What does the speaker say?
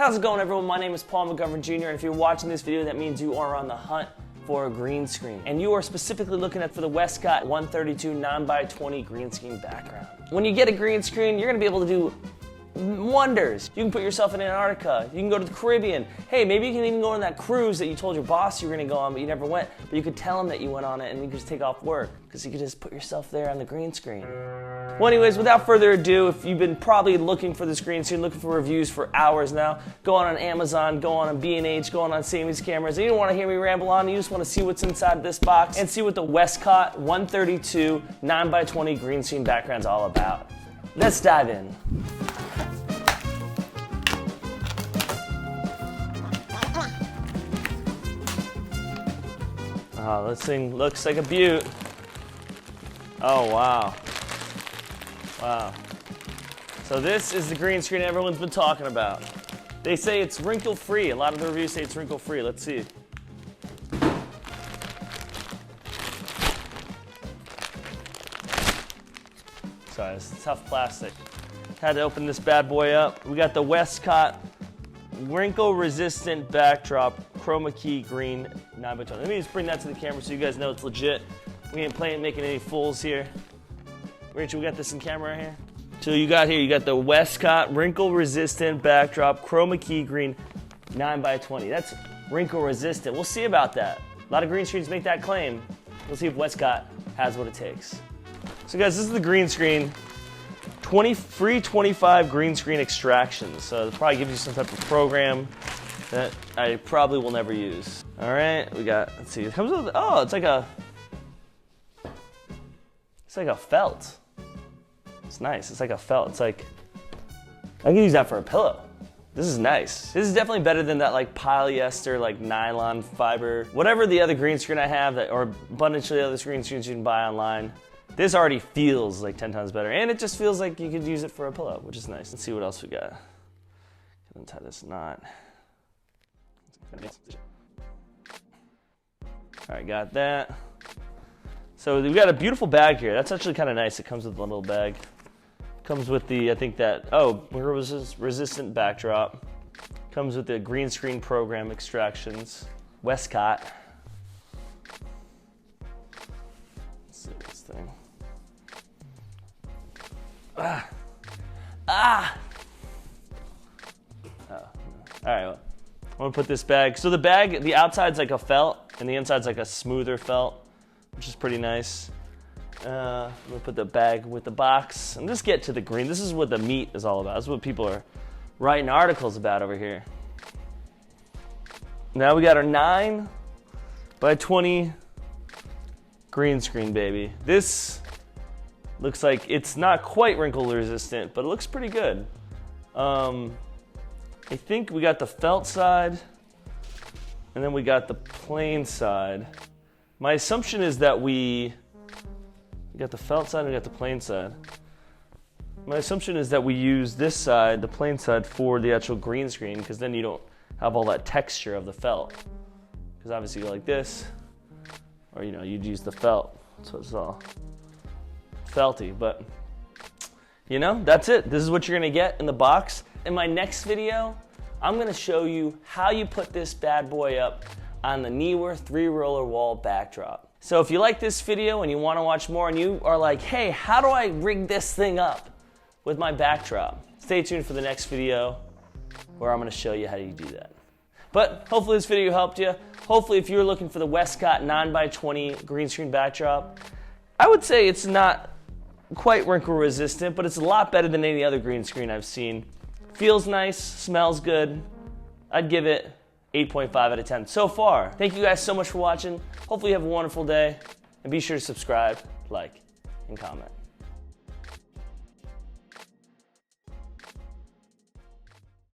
How's it going, everyone? My name is Paul McGovern Jr. and if you're watching this video, that means you are on the hunt for a green screen. And you are specifically looking for the Westcott 132 9x20 green screen background. When you get a green screen, you're gonna be able to do wonders. You can put yourself in Antarctica, you can go to the Caribbean. Hey, maybe you can even go on that cruise that you told your boss you were gonna go on, but you never went. But you could tell him that you went on it and you could just take off work, because you could just put yourself there on the green screen. Well, anyways, without further ado, if you've been probably looking for this green screen, looking for reviews for hours now, go on Amazon, go on B&H, go on Sony's cameras, and you don't want to hear me ramble on, you just want to see what's inside this box and see what the Westcott 132 9x20 green screen background's all about. Let's dive in. Oh, this thing looks like a beaut. Oh, wow. Wow. So this is the green screen everyone's been talking about. They say it's wrinkle-free. A lot of the reviews say it's wrinkle-free. Let's see. Sorry, this is tough plastic. Had to open this bad boy up. We got the Westcott wrinkle-resistant backdrop chroma key green 9x20. Let me just bring that to the camera so you guys know it's legit. We ain't making any fools here. Rachel, we got this in camera right here. So you got the Westcott wrinkle-resistant backdrop chroma key green 9x20. That's wrinkle-resistant. We'll see about that. A lot of green screens make that claim. We'll see if Westcott has what it takes. So guys, this is the green screen. Free 25 green screen extractions. So it probably gives you some type of program that I probably will never use. All right, we got, let's see, it comes with, oh, it's like a felt. It's nice, it's like a felt. It's like, I can use that for a pillow. This is nice. This is definitely better than that like polyester, like nylon fiber, whatever the other green screen I have, that, or a bunch of the other green screens you can buy online. This already feels like 10 times better, and it just feels like you could use it for a pillow, which is nice. Let's see what else we got. Gonna tie this knot. All right, got that. So we got a beautiful bag here. That's actually kind of nice. It comes with a little bag. Comes with the, I think that, oh, resistant backdrop. Comes with the green screen program extractions. Westcott. Let's see this thing. Ah. Oh. All right, well, I'm gonna put this bag. So the bag, the outside's like a felt, and the inside's like a smoother felt, which is pretty nice. I'm gonna put the bag with the box, and just get to the green. This is what the meat is all about. This is what people are writing articles about over here. Now we got our 9x20 green screen, baby. This looks like it's not quite wrinkle resistant, but it looks pretty good. I think we got the felt side, and then we got the plain side. My assumption is that we got the felt side and we got the plain side. My assumption is that we use this side, the plain side, for the actual green screen, because then you don't have all that texture of the felt. Because obviously you go like this, or you know, you'd use the felt, so it's all felty. But you know, that's it. This is what you're gonna get in the box. In my next video, I'm gonna show you how you put this bad boy up on the Neewer 3-roller wall backdrop. So if you like this video and you wanna watch more and you are like, hey, how do I rig this thing up with my backdrop? Stay tuned for the next video where I'm gonna show you how you do that. But hopefully this video helped you. Hopefully if you're looking for the Westcott 9x20 green screen backdrop, I would say it's not quite wrinkle resistant, but it's a lot better than any other green screen I've seen. Feels nice, smells good. I'd give it 8.5 out of 10 so far. Thank you guys so much for watching. Hopefully you have a wonderful day, and be sure to subscribe, like, and comment.